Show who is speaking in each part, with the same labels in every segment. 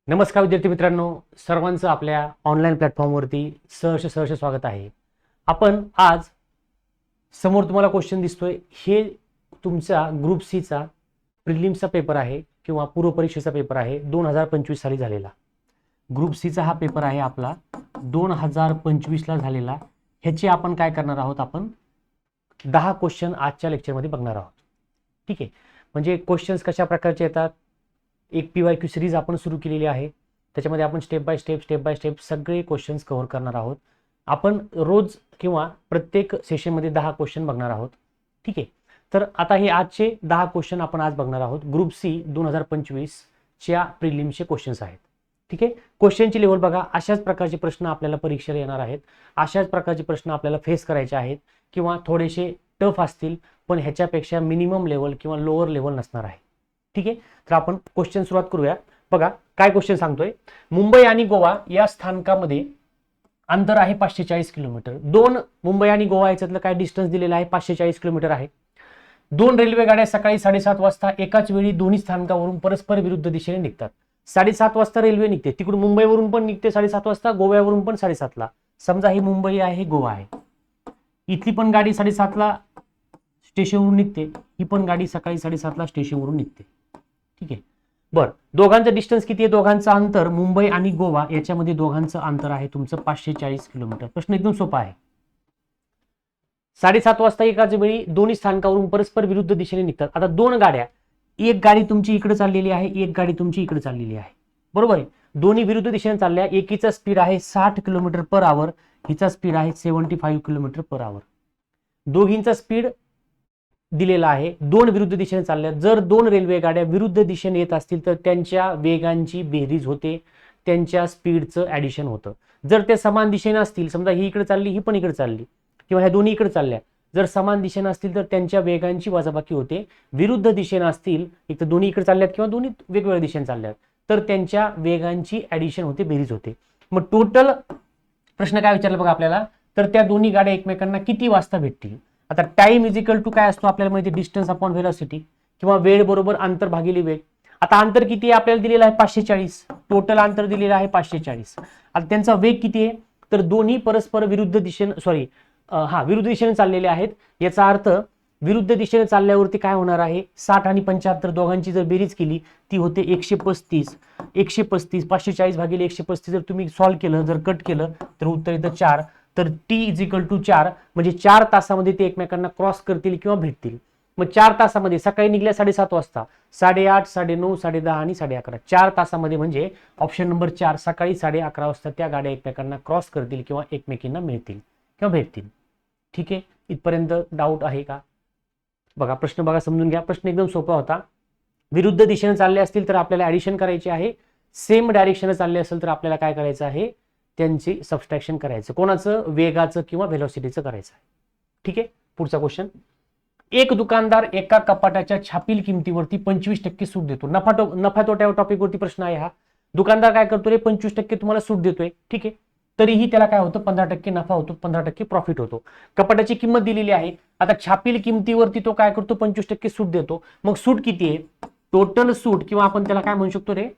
Speaker 1: नमस्कार विद्यार्थी मित्रांनो, सर्वांचं आपल्या ऑनलाईन प्लॅटफॉर्मवरती सहर्ष स्वागत आहे. आपण आज समोर तुम्हाला क्वेश्चन दिसतोय, हे तुमचा ग्रुप सी चा प्रिलिम्सचा पेपर आहे किंवा पूर्व परीक्षेचा पेपर आहे 2025 साली झालेला. ग्रुप सी चा हा पेपर आहे आपला 2025 ला झालेला. ह्याचे आपण काय करणार आहोत, आपण 10 क्वेश्चन आजच्या लेक्चरमध्ये बघणार आहोत. ठीक आहे, म्हणजे क्वेश्चन्स कशा प्रकारचे येतात, एक PYQ सिरीज आपण सुरू केलेली आहे. त्याच्यामध्ये आपण स्टेप बाय स्टेप सगळे क्वेश्चन्स कव्हर करणार आहोत. आपण रोज किंवा प्रत्येक सेशनमध्ये 10 क्वेश्चन बघणार आहोत. ठीक आहे, तर आता हे आजचे 10 क्वेश्चन आपण आज बघणार आहोत. ग्रुप सी 2025 च्या प्रिलिम्सचे क्वेश्चन्स आहेत. ठीक आहे, क्वेश्चनची लेवल बघा, अशाच प्रकारचे प्रश्न आपल्याला परीक्षेला येणार आहेत. अशाच प्रकारचे प्रश्न आपल्याला फेस करायचे आहेत किंवा थोडेसे टफ असतील, पण ह्याच्यापेक्षा मिनिमम लेवल किंवा लोअर लेवल नसणार आहे. ठीक आहे, तर आपण क्वेश्चन सुरुवात करूया. बघा काय क्वेश्चन सांगतोय. मुंबई आणि गोवा या स्थानकामध्ये अंतर आहे 540 किलोमीटर. मुंबई आणि गोवा याच्यातलं काय डिस्टन्स दिलेलं आहे, 540 किलोमीटर आहे. 2 रेल्वे गाड्या सकाळी 7:30 वाजता एकाच वेळी दोन्ही स्थानकावरून परस्पर विरुद्ध दिशेने निघतात. 7:30 वाजता रेल्वे निघते, तिकडून मुंबईवरून पण निघते 7:30 वाजता, गोव्यावरून पण 7:30 ला. समजा ही मुंबई आहे, गोवा आहे. इथली पण गाडी 7:30 ला स्टेशनवरून निघते, ही पण गाडी सकाळी 7:30 ला स्टेशनवरून निघते. ठीक आहे, बरं, दोघांचं डिस्टन्स किती आहे, दोघांचं अंतर मुंबई आणि गोवा याच्यामध्ये दोघांचं अंतर आहे तुमचं 540 किलोमीटर. प्रश्न एकदम सोपा आहे. 7:30 वाजता एकाच वेळी दोन्ही स्थानकावरून परस्पर विरुद्ध दिशेने निघतात. आता दोन गाड्या, एक गाडी तुमची इकडे चाललेली आहे, एक गाडी तुमची इकडे चाललेली आहे, बरोबर आहे. दोन्ही विरुद्ध दिशेने चालल्या. एकीचा स्पीड आहे 60 किलोमीटर पर आवर, हिचा स्पीड आहे 75 किलोमीटर पर आवर. दोघींचा स्पीड दिलेला आहे, दोन विरुद्ध दिशेने चालल्या. जर दोन रेल्वे गाड्या विरुद्ध दिशेने येत असतील तर त्यांच्या वेगांची बेरीज होते, त्यांच्या स्पीडचं ऍडिशन होतं. जर ते समान दिशेने असतील, समजा ही इकडे चालली, ही पण इकडे चालली, किंवा ह्या दोन्ही इकडे चालल्या, जर समान दिशेने असतील तर त्यांच्या वेगांची वजाबाकी होते. विरुद्ध दिशेने असतील, एक तर दोन्ही इकडे चालल्यात किंवा दोन्ही वेगवेगळ्या दिशेने चालल्यात, तर त्यांच्या वेगांची ऍडिशन होते, बेरीज होते. मग टोटल प्रश्न काय विचारला बघा आपल्याला, तर त्या दोन्ही गाड्या एकमेकांना किती वाजता भेटतील. आता टाइम इज इक्वल टू काय असतो आपल्याला माहिती, डिस्टन्स अपॉन व्हेलॉसिटी, किंवा वेळ बरोबर अंतर भागिले वेग. आता अंतर किती आहे आपल्याला दिलेलं आहे 540, टोटल अंतर दिलेलं आहे 540. आता त्यांचा वेग किती आहे, तर दोन्ही परस्पर विरुद्ध दिशेने विरुद्ध दिशेने चाललेले आहेत. याचा अर्थ विरुद्ध दिशेने चालल्यावरती काय होणार आहे, 60 आणि 75 दोघांची जर बेरीज केली ती होते 135. 540 भागिले 135 जर तुम्ही सॉल्व्ह केलं, जर कट केलं तर उत्तर येतं 4. तर T इज इक्वल टू 4, म्हणजे 4 तासामध्ये ते एकमेकांना क्रॉस करतील किंवा भेटतील. मग 4 तासामध्ये, सकाळी निघल्या 7:30 वाजता, 8:30, 9:30, 10:30 आणि 11:30, 4 तासामध्ये म्हणजे ऑप्शन नंबर 4, सकाळी 11:30 वाजता त्या गाड्या एकमेकांना क्रॉस करतील किंवा एकमेकींना मिळतील किंवा भेटतील. ठीक आहे, इथपर्यंत डाऊट आहे का. बघा प्रश्न बघा, समजून घ्या. प्रश्न एकदम सोपा होता. विरुद्ध दिशेने चालले असतील तर आपल्याला ऍडिशन करायची आहे. सेम डायरेक्शन चालले असेल तर आपल्याला काय करायचं आहे, त्यांची सबस्ट्रॅक्शन करायचं. कोणाचं, वेगाचं किंवा व्हेलॉसिटीचं करायचं आहे. ठीक आहे, पुढचा क्वेश्चन. एक दुकानदार एका कपाटाच्या छापील किमतीवरती 25% सूट देतो. नफा तोट्या टॉपिकवरती प्रश्न आहे हा. दुकानदार काय करतो रे, 25% तुम्हाला सूट देतोय. ठीक आहे, तरीही त्याला काय होतं, 15% नफा होतो, 15% प्रॉफिट होतो. कपाटाची किंमत दिलेली आहे. आता छापील किमतीवरती तो काय करतो, 25% सूट देतो. मग सूट किती आहे, टोटल सूट, किंवा आपण त्याला काय म्हणू शकतो रे,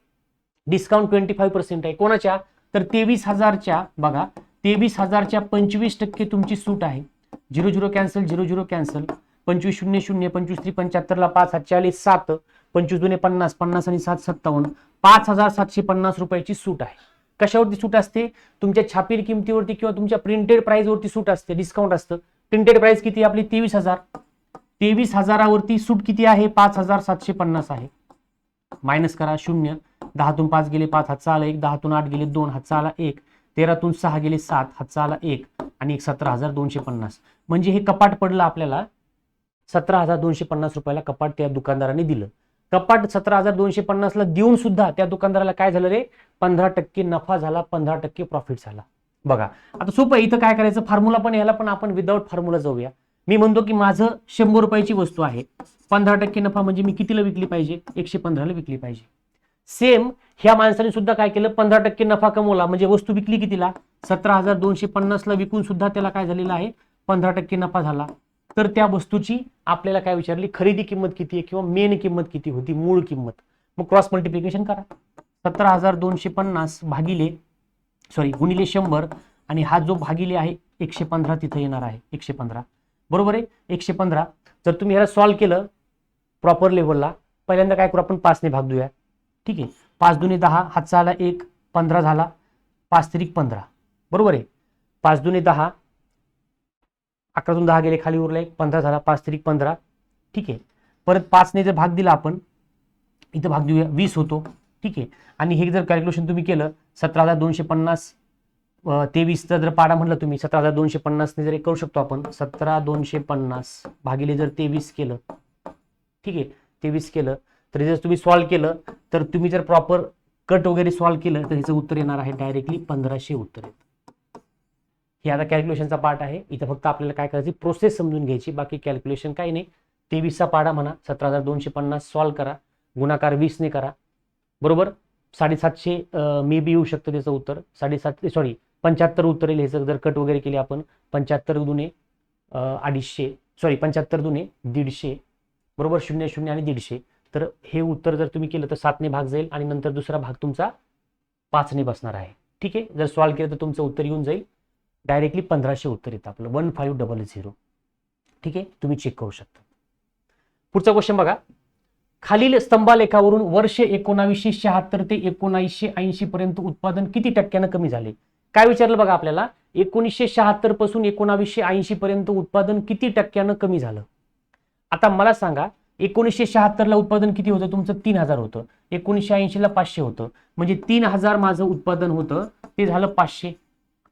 Speaker 1: डिस्काउंट 25% आहे. कोणाच्या, तर 23,000च्या, बघा 23,000च्या 25% तुमची सूट आहे. 0 कॅन्सल, 0 कॅन्सल, 25 0 0, 25 3 75 ला 5 हात 40, 7 25 2 50, 50 आणि 7 57, 5,750 रुपयाची सूट आहे. कशावरती सूट असते, तुमच्या छापील किमतीवरती किंवा तुमच्या प्रिंटेड प्राइस वरती सूट असते, डिस्काउंट असतं. प्रिंटेड प्राइस किती आपली 23,000, 23,000वरती सूट किती आहे, 5,750 आहे. मायनस करा, 0, 10तून 5 गेले, 5 हातचा आला 1, 10तून 8 गेले 2, हातचा आला 1, 13तून 6 गेले 7, हातचा आला 1, आणि 17,250. म्हणजे हे कपाट पडलं आपल्याला 17,250 रुपयाला. कपाट त्या दुकानदाराने दिलं. कपाट 17,250 ला देऊन सुद्धा त्या दुकानदाराला काय झालं रे, 15% नफा झाला, 15% प्रॉफिट झाला. बघा आता सोपं, इथं काय करायचं, फॉर्म्युला पण याला, पण आपण विदाऊट फॉर्म्युला जाऊया. मी म्हणतो की माझं 100 रुपयाची वस्तू आहे, 15% नफा म्हणजे मी कितीला विकली पाहिजे, 115 ला विकली पाहिजे. सेम ह्या माणसाने सुद्धा काय केलं, 15% नफा कमवला, म्हणजे वस्तू विकली कितीला, 17,250 ला विकून सुद्धा त्याला काय झालेलं आहे, 15% नफा झाला. तर त्या वस्तूची आपल्याला काय विचारली, खरेदी किंमत किती आहे किंवा मेन किंमत किती होती, मूळ किंमत. मग क्रॉस मल्टिप्लिकेशन करा. 17,250 भागिले गुणिले 100 आणि हा जो भागिले आहे 115 तिथे येणार आहे 115 बरोबर आहे 115. जर तुम्ही ह्याला सॉल्व्ह केलं प्रॉपर लेवलला पहिल्यांदा काय करू आपण 5 ने भाग देऊया. ठीक आहे 5 दुने 10 हातचा आला 1 15 झाला 5 त्रिक 15 बरोबर आहे 5 दुने 10 11तून 10 गेले खाली उरला 15 झाला 5 त्रिक 15. ठीक आहे परत 5 ने जर भाग दिला आपण इथं भाग देऊया 20 होतो. ठीक आहे आणि हे जर कॅल्क्युलेशन तुम्ही केलं 17,250 23चा जर पाडा म्हणलं तुम्ही 17,250 ने जर करू शकतो आपण 17,250 भागिले जर 23 केलं. ठीक आहे 23 केलं तर जर तुम्ही सॉल्व्ह केलं तर तुम्ही जर प्रॉपर कट वगैरे सॉल्व्ह केलं तर ह्याचं उत्तर येणार आहे डायरेक्टली 1500 उत्तर येतं. हे आता कॅल्क्युलेशनचा पार्ट आहे. इथं फक्त आपल्याला काय करायची प्रोसेस समजून घ्यायची बाकी कॅल्क्युलेशन काही नाही. 23चा पाडा म्हणा 17,250 सॉल्व्ह करा गुणाकार 20 ने करा बरोबर 750 मे बी येऊ शकतं त्याचं उत्तर 75 उत्तर येईल. ह्याचं जर कट वगैरे केले आपण 75 दुने 250 75 दुने 150 बरोबर 00 आणि 150 तर हे उत्तर जर तुम्ही केलं तर 7 ने भाग जाईल आणि नंतर दुसरा भाग तुमचा 5 ने बसणार आहे. ठीक आहे जर सॉल्व्ह केलं तर तुमचं उत्तर येऊन जाईल डायरेक्टली 1500 उत्तर येतं आपलं 1500. ठीक आहे तुम्ही चेक करू शकता. पुढचा क्वेश्चन बघा खालील स्तंभालेखावरून वर्ष 1976 ते 1980 पर्यंत उत्पादन किती टक्क्यानं कमी झाले. काय विचारलं बघा आपल्याला 1976 पासून 1980 पर्यंत उत्पादन किती टक्क्यानं कमी झालं. आता मला सांगा 1976 ला उत्पादन किती होतं तुमचं 3000 होतं 1980 ला 500 होतं म्हणजे 3000 माझं उत्पादन होतं ते झालं 500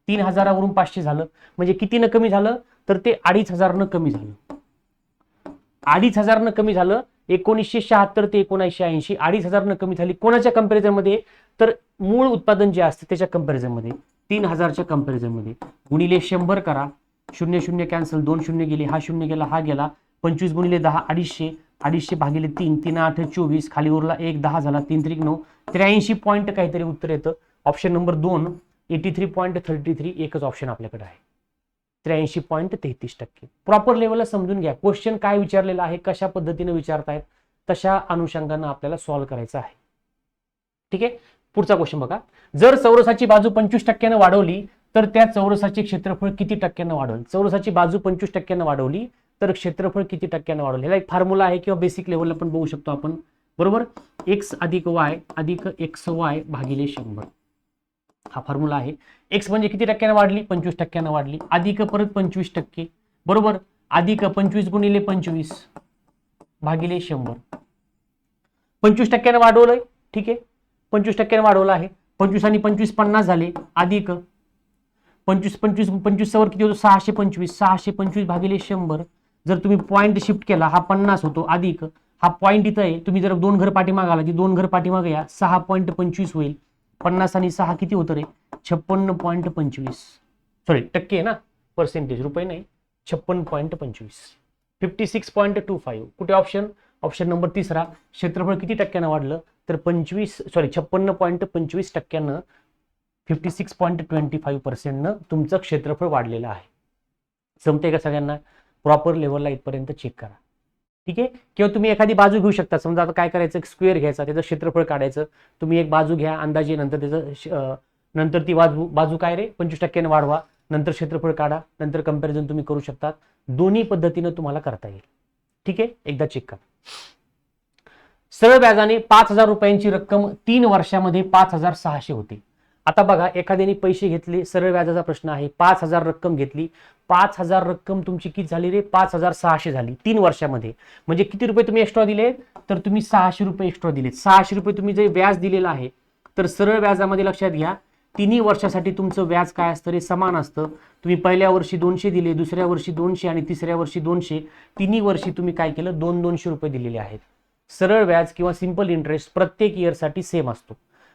Speaker 1: 3000वरून 500 झालं म्हणजे कितीनं कमी झालं तर ते 2500 कमी झालं 2500 कमी झालं 1976 ते 1980 2500 कमी झाली. कोणाच्या कंपॅरिझन मध्ये तर मूळ उत्पादन जे असते त्याच्या कंपॅरिझन मध्ये 3000च्या कंपॅरिझन मध्ये गुणिले 100 करा 00 कॅन्सल 2 शून्य गेले हा शून्य गेला हा गेला 25 गुणिले 10 250 भागिले 3 3 8 24 खाली उरला 1 10 झाला 3 त्रिक 9 83 पॉईंट काहीतरी उत्तर येतं. ऑप्शन नंबर 2 83.33 एकच ऑप्शन आपल्याकडे आहे 83.33%. प्रॉपर लेवलला समजून घ्या क्वेश्चन काय विचारलेला आहे कशा पद्धतीने विचारतायत तशा अनुषंगाने आपल्याला सॉल्व्ह करायचं आहे. ठीक आहे पुढचा क्वेश्चन बघा जर चौरसाची बाजू 25% वाढवली तर त्या चौरसाचे क्षेत्रफळ किती टक्क्यानं वाढेल. चौरसाची बाजू 25% वाढवली तर क्षेत्रफळ किती टक्क्यानं वाढेल. ह्याला एक फॉर्म्युला आहे किंवा बेसिक लेवलला पण बघू शकतो आपण बरोबर x अधिक y अधिक xy भागिले 100 हा फॉर्म्युला आहे. x म्हणजे किती टक्क्यानं वाढली 25% वाढली अधिक परत 25% बरोबर अधिक 25 गुणिले 25 भागिले 100 25% वाढवलंय. ठीक आहे 25% वाढवलं आहे 25 आणि 25 50 झाले अधिक 25 वर किती होतो 625 भागिले 100 जर तुम्ही पॉईंट शिफ्ट केला हा 50 होतो अधिक हा पॉईंट इथं आहे तुम्ही जर 2 घर पाठीमागे आला ती 2 घर पाठीमागे या 6.25 होईल 50 आणि 6 किती होतं रे 56.25 टक्के आहे ना पर्सेंटेज रुपये नाही 56.25 56.25 कुठे ऑप्शन नंबर 3 क्षेत्रफळ किती टक्क्यानं वाढलं तर 56.25 टक्क्यानं 56.25% तुमचं क्षेत्रफळ वाढलेलं आहे. जमते का सगळ्यांना प्रॉपर लेवलला इथपर्यंत चेक करा. ठीक आहे किंवा तुम्ही एखादी बाजू घेऊ शकता समजा आता काय करायचं स्क्वेअर घ्यायचा त्याचं क्षेत्रफळ काढायचं तुम्ही एक बाजू घ्या अंदाजे नंतर त्याचं नंतर ती बाजू काय रे 25% वाढवा नंतर क्षेत्रफळ काढा नंतर कंपॅरिझन तुम्ही करू शकता. दोन्ही पद्धतीनं तुम्हाला करता येईल. ठीक आहे एकदा चेक करा. सरळ व्याजाने 5000 रुपयांची रक्कम 3 वर्षामध्ये 5600 होती. आता बघा एखाद्याने पैसे घेतले सरळ व्याजाचा प्रश्न आहे 5000 रक्कम घेतली 5000 रक्कम तुमची किती झाली रे 5600 झाली 3 वर्षामध्ये म्हणजे किती रुपये तुम्ही एक्स्ट्रा दिले तर तुम्ही 600 रुपये एक्स्ट्रा दिले 600 रुपये तुम्ही जे व्याज दिलेलं आहे तर सरळ व्याजामध्ये लक्षात घ्या तिन्ही वर्षासाठी तुमचं व्याज काय असतं रे समान असतं. तुम्ही पहिल्या वर्षी 200 दिले दुसऱ्या वर्षी 200 आणि तिसऱ्या वर्षी 200 तिन्ही वर्षी तुम्ही काय केलं 200 रुपये दिलेले आहेत. सरळ व्याज किंवा सिंपल इंटरेस्ट प्रत्येक इयरसाठी सेम असतो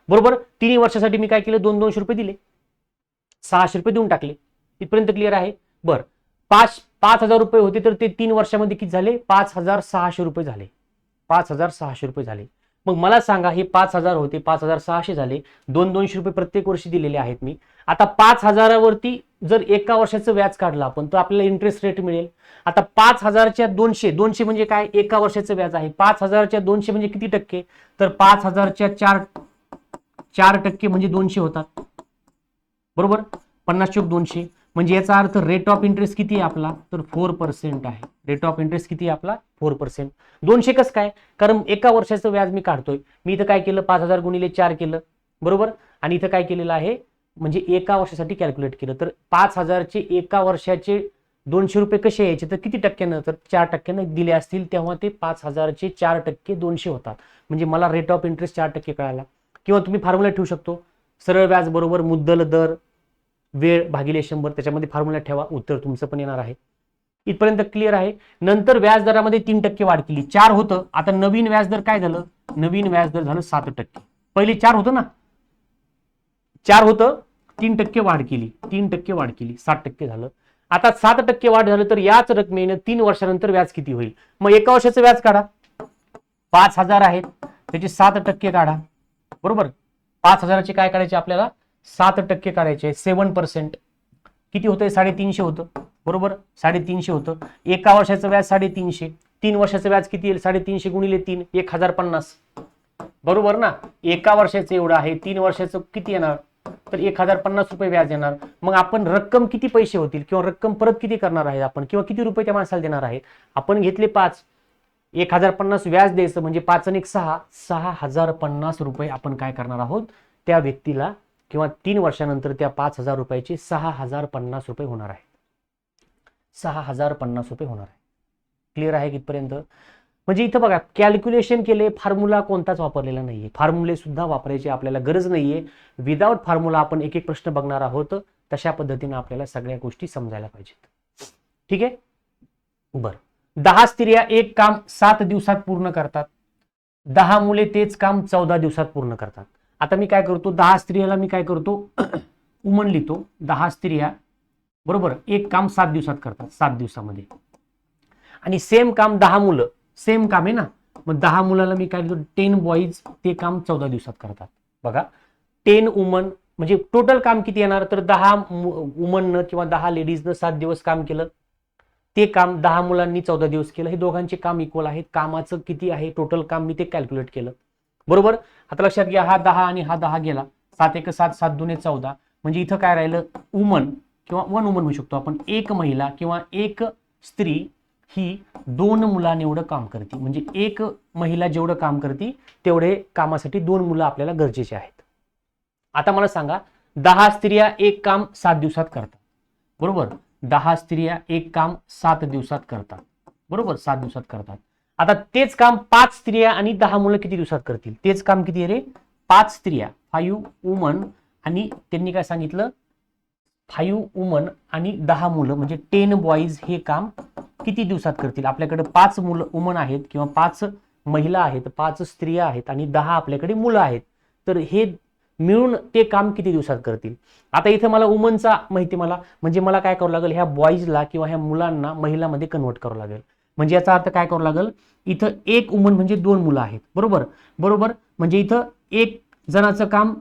Speaker 1: बरोबर. तिन्ही वर्षासाठी मी काय केलं 200 रुपये दिले 600 रुपये देऊन टाकले इथपर्यंत क्लिअर आहे. बर 5000 रुपये होते तर ते 3 वर्षामध्ये किती झाले 5600 रुपये झाले 5600 रुपये झाले. मग मला सांगा हे 5000 होते 5600 झाले 200 रुपये प्रत्येक वर्षी दिलेले आहेत मी. आता 5000 वरती जर एका वर्षाचं व्याज काढलं आपण तर आपल्याला इंटरेस्ट रेट मिळेल. आता 5000च्या 200 म्हणजे काय एका वर्षाचं व्याज आहे 5000च्या 200 म्हणजे किती टक्के तर 5000च्या 4% म्हणजे 200 होतात, बरोबर. 50 चौक 200 म्हणजे याचा अर्थ रेट ऑफ इंटरेस्ट किती आहे आपला, तर 4% आहे. रेट ऑफ इंटरेस्ट किती आहे आपला, 4%. 200 कसं काय, कारण एका वर्षाचं व्याज मी काढतोय. मी इथं काय केलं, 5000 गुणिले 4 केलं, बरोबर. आणि इथं काय केलेलं आहे, म्हणजे एका वर्षासाठी कॅल्क्युलेट केलं. तर 5000चे एका वर्षाचे 200 रुपये कसे यायचे, तर किती टक्क्यानं, तर 4% दिले असतील, तेव्हा ते 5000चे 4% 200 होतात. म्हणजे मला रेट ऑफ इंटरेस्ट 4% कळाला. किंवा तुम्ही फॉर्म्युला ठेवू शकतो, सरळ व्याज बरोबर मुद्दल दर वेळ भागिले 100, त्याच्यामध्ये फॉर्म्युला ठेवा, उत्तर तुमचं पण येणार आहे. इथपर्यंत क्लिअर आहे. नंतर व्याजदरामध्ये 3% वाढ केली. 4 होतं, आता नवीन व्याजदर काय झालं, नवीन व्याजदर झालं 7%. पहिले 4 होतं ना, 4 होतं, 3% वाढ केली, 3% वाढ केली, 7% झालं. आता 7% वाढ झालं तर याच रकमेनं 3 वर्षानंतर व्याज किती होईल. मग एका वर्षाचं व्याज काढा, 5000 आहेत, त्याचे 7% काढा, बरोबर. 5000चे काय काढायचे आपल्याला, 7% काढायचे, 7%. किती होतंय, 350 होतं, बरोबर. 350 होतं. एका वर्षाचं व्याज 350, 3 वर्षाचं व्याज किती येईल, 350 गुणिले 3, 1050, बरोबर ना. एका वर्षाचं एवढं आहे, 3 वर्षाचं किती येणार, तर 1050 रुपये व्याज येणार. मग आपण रक्कम किती पैसे होतील, किंवा रक्कम परत किती करणार आहे आपण, किंवा किती रुपये त्या माणसाला देणार आहे. आपण घेतले 5, 1050 व्याज द्यायचं म्हणजे 5 आणि 6, 6050 रुपये आपण काय करणार आहोत त्या व्यक्तीला, किंवा 3 वर्षानंतर त्या 5000 रुपयाचे 6050 रुपये होणार आहे. 6050 रुपये होणार आहे. क्लिअर आहे कितपर्यंत. म्हणजे इथं बघा, कॅल्क्युलेशन केले, फॉर्म्युला कोणताच वापरलेला नाहीये, फॉर्म्युले सुद्धा वापरायची आपल्याला गरज नाहीये. विदाउट फॉर्म्युला आपण एक एक प्रश्न बघणार आहोत. तशा पद्धतीने आपल्याला सगळ्या गोष्टी समजायला पाहिजेत. ठीक आहे, बरं. 10 स्त्रिया एक काम 7 दिवसात पूर्ण करतात, 10 मुले तेच काम 14 दिवसात पूर्ण करतात. आता मी काय करतो, 10 स्त्रियाला मी काय करतो, उमन लिहितो. 10 स्त्रिया बरोबर एक काम 7 दिवसात करतात, 7 दिवसामध्ये. आणि सेम काम 10 मुलं, सेम काम आहे ना, मग 10 मुलाला मी काय लिहितो, 10 बॉईज ते काम 14 दिवसात करतात. बघा, 10 वुमन म्हणजे टोटल काम किती येणार, तर 10 वुमननं किंवा 10 लेडीजनं 7 दिवस काम केलं, ते काम 10 मुलांनी 14 दिवस केलं. हे दोघांचे काम इक्वल आहेत. कामाचं किती आहे टोटल काम मी ते कॅल्क्युलेट केलं, बरोबर. आता लक्षात घ्या, हा 10 आणि हा 10 गेला, 7 एक 7, 7 दुने 14. म्हणजे इथं काय राहिलं, वुमन किंवा वन वुमन म्हणू शकतो आपण, एक महिला किंवा एक स्त्री ही 2 मुलांनी एवढं काम करते. म्हणजे एक महिला जेवढं काम करते तेवढे कामासाठी 2 मुलं आपल्याला गरजेचे आहेत. आता मला सांगा, 10 स्त्रिया एक काम 7 दिवसात करतात, बरोबर. 10 स्त्रिया एक काम 7 दिवसात करतात, बरोबर, 7 दिवसात करतात. आता तेच काम 5 स्त्रिया आणि 10 मुलं किती दिवसात करतील, तेच काम किती आहे रे, 5 स्त्रिया 5 वुमन, आणि त्यांनी काय सांगितलं, 5 वुमन आणि 10 मुलं म्हणजे 10 बॉईज हे काम किती दिवसात करतील. आपल्याकडे 5 मुलं वुमन आहेत किंवा 5 महिला आहेत, 5 स्त्रिया आहेत आणि 10 आपल्याकडे मुलं आहेत. तर हे मिळून ते काम किती दिवसात करतील. आता इथं मला वुमनचा माहिती, मला म्हणजे मला काय करावं लागेल, ह्या बॉईजला किंवा ह्या मुलांना महिलामध्ये कन्वर्ट करावं लागेल. म्हणजे याचा अर्थ काय करावं लागेल, इथं एक वुमन म्हणजे 2 मुलं आहेत, बरोबर, बरोबर. म्हणजे इथं एक जणाचं काम,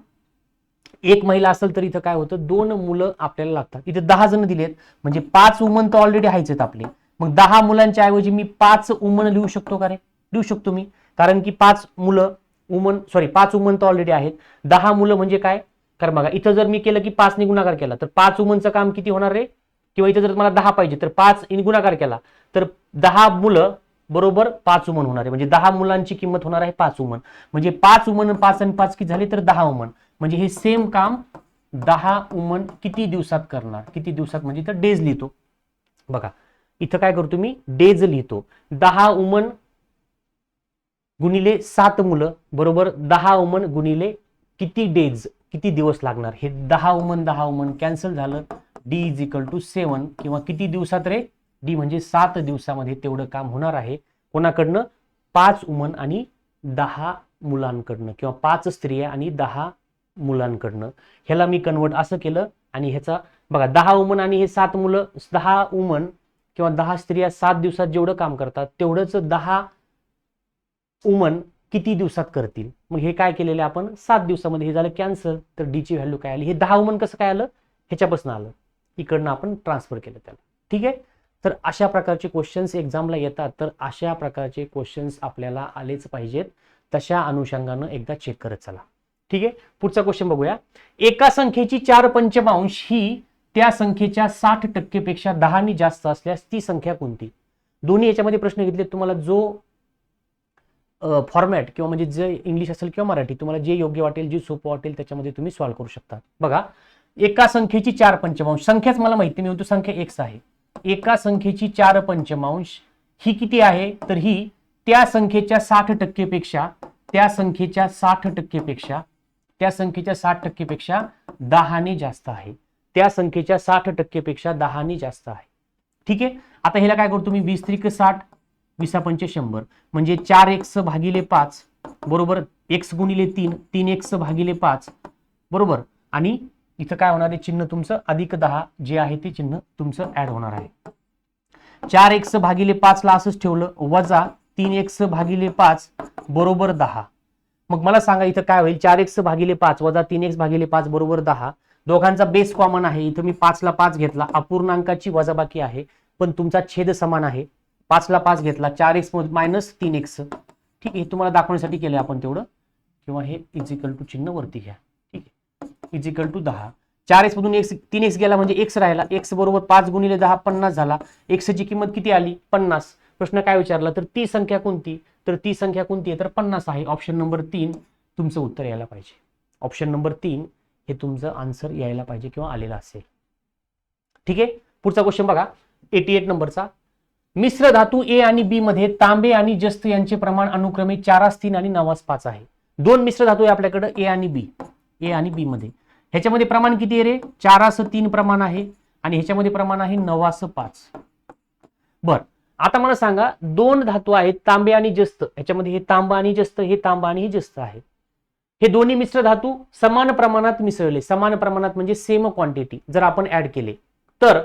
Speaker 1: एक महिला असेल तर इथं काय होतं, 2 मुलं आपल्याला लागतात. इथे 10 जण दिलेत म्हणजे 5 वुमन तर ऑलरेडी आहेच आपले. मग 10 मुलांच्या ऐवजी मी 5 वुमन लिहू शकतो का रे, लिहू शकतो मी, कारण की 5 मुलं वुमन, सॉरी 5 वुमन तर ऑलरेडी आहेत. 10 मुलं म्हणजे काय, कारण बघा इथं जर मी केलं की 5 ने गुणाकार केला तर 5 वुमनचं काम किती होणार रे, किंवा इथं जर मला 10 पाहिजे तर 5 ने गुणाकार केला तर 10 मुलं बरोबर 5 वुमन होणार आहे. म्हणजे 10 मुलांची किंमत होणार आहे 5 वुमन. म्हणजे 5 वुमन 5 आणि 5 किती झाले तर 10 वुमन. म्हणजे हे सेम काम 10 वुमन किती दिवसात करणार, किती दिवसात म्हणजे इथं डेज लिहितो. बघा इथं काय करतो मी, डेज लिहितो. 10 वुमन गुणिले 7 मुलं बरोबर 10 वुमन गुणिले किती डेज, किती दिवस लागणार. हे 10 वुमन कॅन्सल झालं. डी इज इक्वल टू 7 किंवा किती दिवसात रे, डी म्हणजे 7 दिवसामध्ये तेवढं काम होणार आहे. कोणाकडनं, 5 वुमन आणि 10 मुलांकडनं, किंवा 5 स्त्रिया आणि 10 मुलांकडनं. ह्याला मी कन्वर्ट असं केलं. आणि ह्याचा बघा 10 वुमन आणि हे 7 मुलं, 10 वुमन किंवा 10 स्त्रिया 7 दिवसात जेवढं काम करतात तेवढंच 10 वुमन किती दिवसात करतील. मग हे काय केलेलं आपण 7 दिवसामध्ये, हे झालं कॅन्सल. तर डी ची व्हॅल्यू काय आली, हे 10 वुमन कसं काय आलं, ह्याच्यापासून आलं, इकडनं आपण ट्रान्सफर केलं त्याला. ठीक आहे. तर अशा प्रकारचे क्वेश्चन्स एक्झामला येतात. तर अशा प्रकारचे क्वेश्चन्स आपल्याला आलेच पाहिजेत. तशा अनुषंगानं एकदा चेक करत चला. ठीक आहे, पुढचा क्वेश्चन बघूया. एका संख्येची 4 पंचमांश ही त्या संख्येच्या 60% पेक्षा 10 ने जास्त असल्यास ती संख्या कोणती? दोन्ही याच्यामध्ये प्रश्न घेतले. तुम्हाला जो फॉर्मॅट किंवा म्हणजे जे इंग्लिश असेल किंवा मराठी तुम्हाला जे योग्य वाटेल, जे सोपं वाटेल त्याच्यामध्ये तुम्ही सॉल्व्ह करू शकता. बघा, एका संख्येची 4 पंचमांश, संख्याच मला माहिती, मी म्हणतो संख्या x आहे. एका संख्येची 4 पंचमांश ही किती आहे? तर ही त्या संख्येच्या 60% पेक्षा, त्या संख्येच्या 60% पेक्षा, त्या संख्येच्या 60% पेक्षा 10 ने जास्त आहे. त्या संख्येच्या 60% पेक्षा 10 ने जास्त आहे. ठीक आहे, आता ह्याला काय करतो मी, 20 त्रिक 60, 20 पंचे 100, म्हणजे 4x भागिले 5 बरोबर x गुणिले 3, 3x भागिले 5 बरोबर. आणि इथं काय होणार आहे, चिन्ह तुमचं अधिक 10 जे आहे ते चिन्ह तुमचं ऍड होणार आहे. 4x भागिले 5 ला असंच ठेवलं, वजा 3x भागिले 5 बरोबर 10. मग मला सांगा इथं काय होईल, 4x भागिले 5 वजा 3x भागिले 5 बरोबर 10. दोघांचा बेस कॉमन आहे. इथं मी 5 ला 5 घेतला, अपूर्णांकाची वजाबाकी आहे पण तुमचा छेद समान आहे. 5 ला 5 घेतला, 4x मायनस 3x. ठीक आहे, तुम्हाला दाखवण्यासाठी केलं आपण तेवढं, किंवा हे इजिकल टू चिन्ह वरती घ्या. ठीक आहे, इजिकल टू 10. 4x मधून 3x गेला म्हणजे x राहिला. x बरोबर 5 गुणिले 10 50 झाला. x ची किंमत किती आली? 50. प्रश्न काय विचारला, तर ती संख्या कोणती? तर ती संख्या कोणती आहे? तर 50 आहे. ऑप्शन नंबर 3 तुमचं उत्तर यायला पाहिजे. ऑप्शन नंबर 3 हे तुमचं आन्सर यायला पाहिजे किंवा आलेलं असेल. ठीक आहे, पुढचा क्वेश्चन बघा, 88 नंबरचा. मिश्र धातू ए आणि बी मध्ये तांबे आणि जस्त यांचे प्रमाण अनुक्रमे 4:3 आणि 9:5 आहे. दोन मिश्र धातू आहे आपल्याकडे ए आणि बी, ए आणि बी मध्ये. ह्याच्यामध्ये प्रमाण किती आहे रे? 4:3 प्रमाण आहे आणि ह्याच्यामध्ये प्रमाण आहे 9:5. बर, आता मला सांगा, दोन धातू आहेत तांबे आणि जस्त, ह्याच्यामध्ये हे तांबा आणि जस्त, हे तांबा आणि हे जस्त आहे. हे दोन्ही मिश्र धातू समान प्रमाणात मिसळले, समान प्रमाणात म्हणजे सेम क्वांटिटी जर आपण ऍड केले तर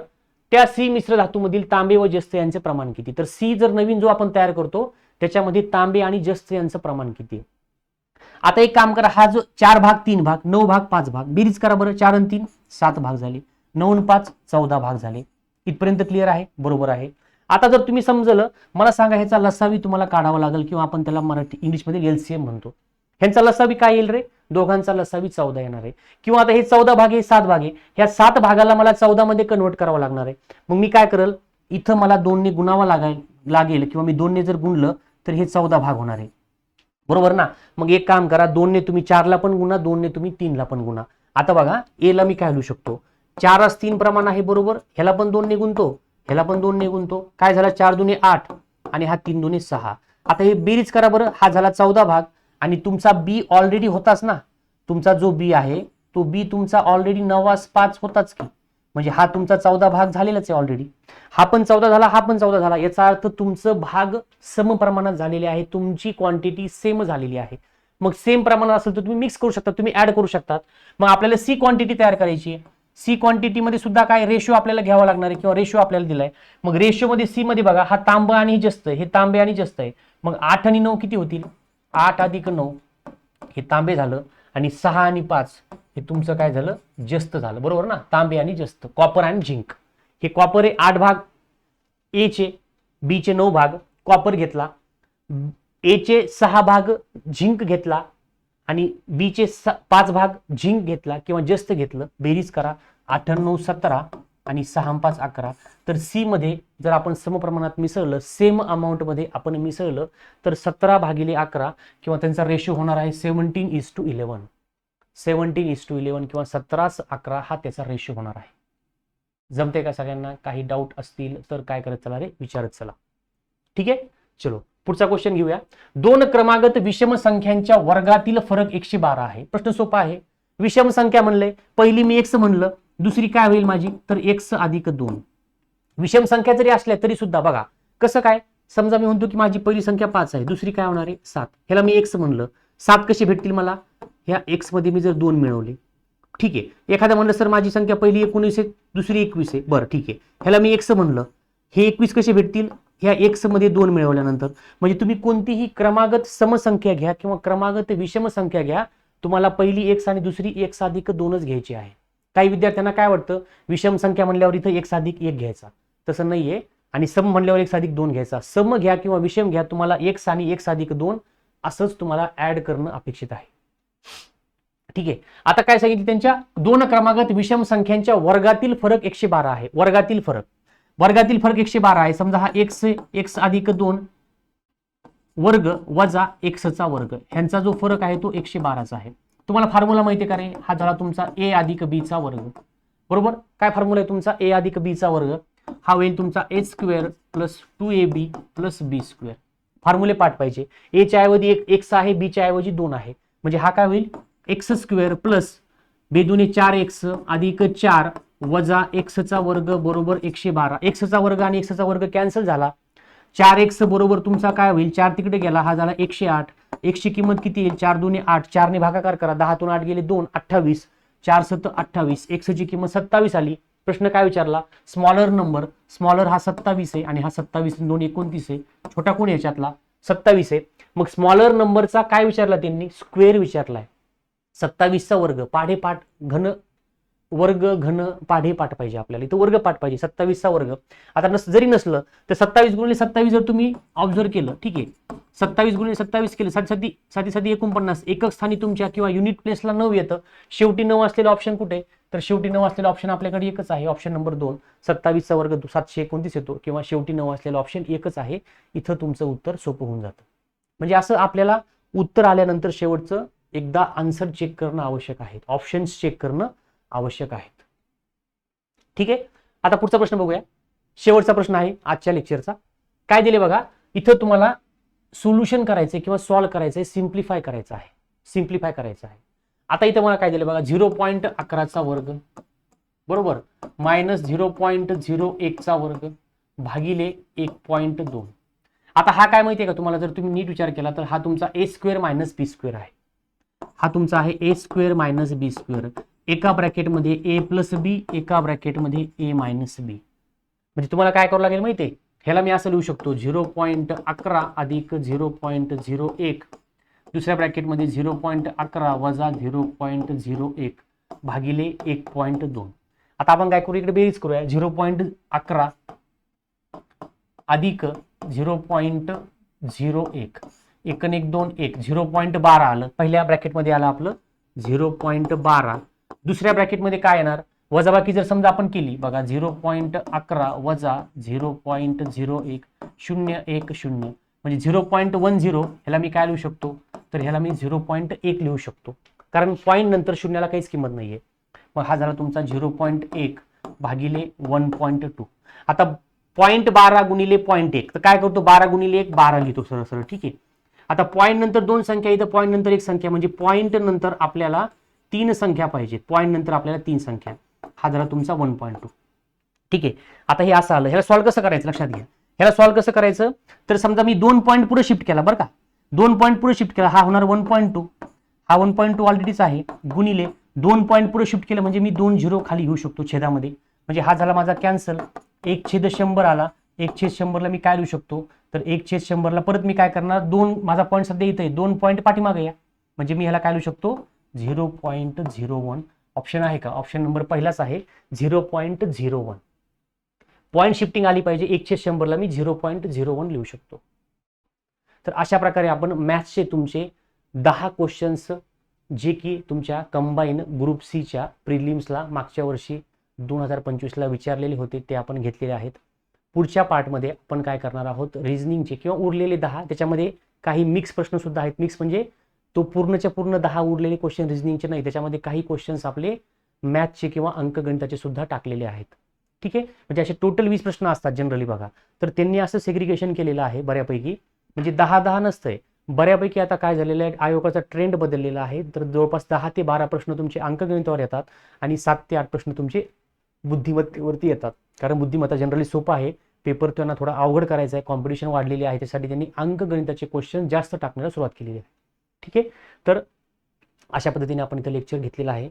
Speaker 1: त्या सी मिश्र धातूमधील तांबे व जस्त यांचे प्रमाण किती? तर सी जर नवीन जो आपण तयार करतो त्याच्यामध्ये तांबे आणि जस्त यांचं प्रमाण किती? आता एक काम करा, हा जो 4 भाग 3 भाग 9 भाग 5 भाग बेरीज करा बरं. 4 आणि 3 7 भाग झाले, 9 आणि 5 14 भाग झाले. इथपर्यंत क्लिअर आहे? बरोबर आहे. आता जर तुम्ही समजलं, मला सांगा ह्याचा लसावी तुम्हाला काढावा लागेल किंवा आपण त्याला मराठी इंग्लिशमध्ये एलसीएम म्हणतो. ह्यांचा लसावी काय येईल रे? दोघांचा लसावी 14 येणार आहे. किंवा आता हे 14 भाग हे 7 भाग आहे, ह्या 7 भागाला मला 14 मध्ये कन्वर्ट करावं लागणार आहे. मग मी काय करेल, इथं मला 2 ने गुणावं लागेल किंवा मी 2 ने जर गुणलं तर हे 14 भाग होणार आहे. बरोबर ना? मग एक काम करा, 2 ने तुम्ही 4 ला पण गुणा, 2 ने तुम्ही 3 ला पण गुणा. आता बघा, ए ला मी काय लिहू शकतो, 4:3 प्रमाण आहे बरोबर. ह्याला पण 2 ने गुणतो, ह्याला पण 2 ने गुणतो. काय झाला, 4 दुने 8 आणि हा 3 दुने 6. आता हे बेरीज करा बरं. हा झाला 14 भाग आणि तुमचा बी ऑलरेडी होताच ना, तुमचा जो बी आहे तो बी तुमचा ऑलरेडी 9:5 होताच की, म्हणजे हा तुमचा 14 भाग झालेलाच आहे ऑलरेडी. हा पण 14 झाला, हा पण 14 झाला. याचा अर्थ तुमचं भाग सम प्रमाणात झालेले आहे, तुमची क्वांटिटी सेम झालेली आहे. मग सेम प्रमाणात असेल तर तुम्ही मिक्स करू शकता, तुम्ही ऍड करू शकतात. मग आपल्याला सी क्वांटिटी तयार करायची आहे. सी क्वांटिटी मध्ये सुद्धा काय रेशो आपल्याला घ्यावा लागणार आहे किंवा रेशो आपल्याला दिलाय. मग रेशो मध्ये सी मध्ये बघा, हा तांबा आणि जस्त, हे तांबे आणि जस्त आहे. मग 8 आणि 9 किती होतील? 8 अधिक 9 हे तांबे झालं आणि 6 आणि 5 हे तुमचं काय झालं? जस्त झालं. बरोबर ना? तांबे आणि जस्त, कॉपर आणि झिंक. हे कॉपर आहे 8 भाग ए चे, बी चे 9 भाग कॉपर घेतला, ए चे 6 भाग झिंक घेतला आणि बी चे 5 भाग झिंक घेतला किंवा जस्त घेतलं. बेरीज करा, 8 आणि 9 17 आणि 6 आणि 5 11. तर सी मध्ये जर आपण समप्रमाणात मिसळलं, सेम अमाऊंट मध्ये आपण मिसळलं तर 17/11 किंवा त्यांचा रेशो होणार आहे 17:11. 17:11 किंवा 17:11 हा त्याचा रेशो होणार आहे. जमते का सगळ्यांना? काही डाऊट असतील तर काय करत चला रे, विचारत चला. ठीक आहे, चलो पुढचा क्वेश्चन घेऊया. दोन क्रमागत विषम संख्यांच्या वर्गातील फरक 112 आहे. प्रश्न सोपा आहे. विषम संख्या म्हणले, पहिली मी x म्हणलं, दुसरी काय होईल माझी? तर x अधिक 2. विषम संख्या जरी असल्या तरी सुद्धा बघा कसं काय, समजा मी म्हणतो की माझी पहिली संख्या 5 आहे, दुसरी काय होणार आहे? 7. ह्याला मी x म्हणलं, 7 कशी भेटतील मला? ह्या x मध्ये मी जर 2 मिळवले. ठीक आहे, एखादा म्हणलं सर माझी संख्या पहिली 19 आहे, दुसरी 21 आहे. बरं ठीक आहे, ह्याला मी x म्हणलं, हे 21 कसे भेटतील? ह्या x मध्ये 2 मिळवल्यानंतर. म्हणजे तुम्ही कोणतीही क्रमागत समसंख्या घ्या किंवा क्रमागत विषम संख्या घ्या, तुम्हाला पहिली x आणि दुसरी x अधिक 2च घ्यायची आहे. काही विद्यार्थ्यांना काय वाटतं, विषम संख्या म्हणल्यावर इथं x अधिक 1 घ्यायचा, तसं नाहीये. आणि सम म्हणल्यावर x अधिक 2 घ्यायचा. सम घ्या किंवा विषम घ्या, तुम्हाला x आणि x अधिक 2 असंच तुम्हाला ऍड करणं अपेक्षित आहे. ठीक आहे. आता काय सांगितलं, त्यांच्या दोन क्रमागत विषम संख्यांच्या वर्गातील फरक 112 आहे. वर्गातील फरक 112 आहे. समजा हा x अधिक 2 वर्ग वजा x चा वर्ग, ह्यांचा जो फरक आहे तो 112चा आहे. तुम्हाला फॉर्म्युला माहिती आहे का रे, हा झाला तुमचा a अधिक b चा वर्ग. बरोबर, काय फॉर्म्युला आहे तुमचा, a अधिक b चा वर्ग हा होईल तुमचा a square plus 2ab plus b square. फॉर्म्युले पाठ पाहिजे. a च्या ऐवजी x आहे, b च्या ऐवजी 2 आहे, म्हणजे हा काय होईल एक्स स्क्वेअर प्लस बेदुने 4x अधिक 4 वजा x चा वर्ग बरोबर 112. x चा वर्ग आणि x चा वर्ग कॅन्सल झाला. 4x बरोबर तुमचा काय होईल, 4 तिकडे गेला, हा झाला 108. x ची किंमत किती येईल, 4 दुने 8, 4 ने भागाकार करा, 10 तून 8 गेले 2, 28, 4 7 28, x ची किंमत 27 आली. प्रश्न काय विचारला, स्मॉलर नंबर, स्मॉलर हा 27 आहे आणि हा 27 2 29 आहे, छोटा कोण याच्यातला 27 आहे. मग स्मॉलर नंबरचा काय विचारला त्यांनी, स्क्वेअर विचारलाय. 27चा वर्ग पाढेपाठ घन, वर्ग घन पाढेपाठ पाहिजे आपल्याला, इथं वर्ग पाठ पाहिजे. 27चा वर्ग आता जरी नसलं तर 27 गुणिले 27 जर तुम्ही ऑब्झर्व केलं, ठीक आहे, 27 गुणिले 27 केलं, 7 49, एकक स्थानी तुमच्या किंवा युनिट प्लेसला 9 येतं. शेवटी 9 असलेलं ऑप्शन कुठे, तर शेवटी 9 असलेला ऑप्शन आपल्याकडे एकच आहे, ऑप्शन नंबर 2. 27चा वर्ग 729 येतो, किंवा शेवटी 9 असलेला ऑप्शन एकच आहे. इथं तुमचं उत्तर सोपं होऊन जातं. म्हणजे असं आपल्याला उत्तर आल्यानंतर शेवटचं एकदा आन्सर चेक करणं आवश्यक आहे, ऑप्शन्स चेक करणं आवश्यक आहेत. ठीक आहे, आता पुढचा प्रश्न बघूया. शेवटचा प्रश्न आहे आजच्या लेक्चरचा. काय दिले बघा, इथं तुम्हाला सोल्युशन करायचंय किंवा सॉल्व्ह करायचंय, सिम्प्लिफाय करायचं आहे. आता इथं मला काय दिलं बघा, 0.11चा वर्ग बरोबर मायनस 0.01चा वर्ग भागिले 1.2. आता हा काय माहितीये का तुम्हाला, जर तुम्ही नीट विचार केला तर हा तुमचा a square minus b square आहे. हा तुमचा आहे a square minus b square, एका ब्रॅकेटमध्ये a प्लस b, एका ब्रॅकेटमध्ये a मायनस b. म्हणजे तुम्हाला काय करावं लागेल माहितीये, ह्याला मी असं लिहू शकतो 0.11 अधिक 0.01, दुसऱ्या ब्रॅकेटमध्ये 0.11 वजा 0.01 भागिले 1.2. आता आपण काय करू, इकडे बेरीज करूया. 0.11 अधिक 0.01, 1 1 2 1, 0.12 आलं, पहिल्या ब्रॅकेटमध्ये आलं आपलं 0.12. दुसऱ्या ब्रॅकेटमध्ये काय येणार, वजाबाकी जर समजा आपण केली बघा, 0.11 वजा 0.01 0 1 0, म्हणजे 0.10. ह्याला मी काय लिहू शकतो, तर ह्याला मी 0.1 लिहू शकतो, कारण पॉईंट नंतर शून्याला काहीच किंमत नाहीये. मग हा झाला तुमचा 0.1 भागिले 1.2. आता 0.12 गुणिले 0.1, तर काय करतो, 12 गुणिले 1 12 लिहितो सरळ सरळ. ठीक आहे, आता पॉईंट नंतर 2 संख्या, इथं पॉईंट नंतर 1 संख्या, म्हणजे पॉईंट नंतर आपल्याला 3 संख्या पाहिजेत, पॉईंट नंतर आपल्याला 3 संख्या. हा झाला तुमचा 1.2. ठीक आहे, आता हे असं आलं, ह्याला सॉल्व्ह कसं करायचं लक्षात घ्या. ह्याला सॉल्व्ह कसं करायचं, तर समजा मी 2 पॉईंट पुढे शिफ्ट केला बरं का, 2 पॉईंट पुढे शिफ्ट केला, हा होणार 1.2, हा 1.2 ऑलरेडीच आहे, गुणिले 2 पॉईंट पुढे शिफ्ट केलं म्हणजे मी 2 झिरो खाली घेऊ शकतो छेदामध्ये, म्हणजे हा झाला माझा कॅन्सल. 1/100 आला, 1/100ला मी काय लिहू शकतो, तर 1/100ला परत मी काय करणार, 2, माझा पॉईंट सध्या इथे 2 पॉईंट पाठीमागे या, म्हणजे मी ह्याला काय लिहू शकतो 0.01. ऑप्शन आहे का, ऑप्शन नंबर पहिलाच आहे 0.01. पॉईंट शिफ्टिंग आली पाहिजे, 1/100ला मी 0.01 लिहू शकतो. तर अशा प्रकारे आपण मॅथ्सचे तुमचे 10 क्वेश्चन्स जे की तुमच्या कंबाईन ग्रुप सी च्या प्रिलिम्सला मागच्या वर्षी 2025ला विचारलेले होते ते आपण घेतलेले आहेत. पुढच्या पार्टमध्ये आपण काय करणार आहोत, रिझनिंगचे किंवा उरलेले 10, त्याच्यामध्ये काही मिक्स प्रश्न सुद्धा आहेत. मिक्स म्हणजे तो पूर्णच्या पूर्ण 10 उरलेले क्वेश्चन रिझनिंगचे नाही, त्याच्यामध्ये काही क्वेश्चन्स आपले मॅथ्सचे किंवा अंकगणिताचे सुद्धा टाकलेले आहेत. ठीक आहे, म्हणजे असे टोटल 20 प्रश्न असतात जनरली बघा, तर त्यांनी असं सेग्रिगेशन केलेलं आहे बऱ्यापैकी, म्हणजे 10-10 नसतंय बऱ्यापैकी. आता काय झालेलं आहे, आयोगाचा ट्रेंड बदललेला आहे, तर जवळपास 10 ते 12 प्रश्न तुमचे अंकगणितावर येतात आणि 7 ते 8 प्रश्न तुमचे बुद्धिमत्तेवरती येतात, कारण बुद्धिमत्ता जनरली सोपं आहे, पेपर त्यांना थोडा अवघड करायचा आहे, कॉम्पिटिशन वाढलेली आहे, त्यासाठी त्यांनी अंकगणिताचे क्वेश्चन जास्त टाकण्याला सुरुवात केलेली आहे. ठीक आहे, तर अशा पद्धतीने आपण इथं लेक्चर घेतलेलं आहे.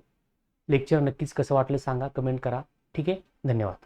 Speaker 1: लेक्चर नक्कीच कसं वाटलं सांगा, कमेंट करा. ठीक आहे, धन्यवाद.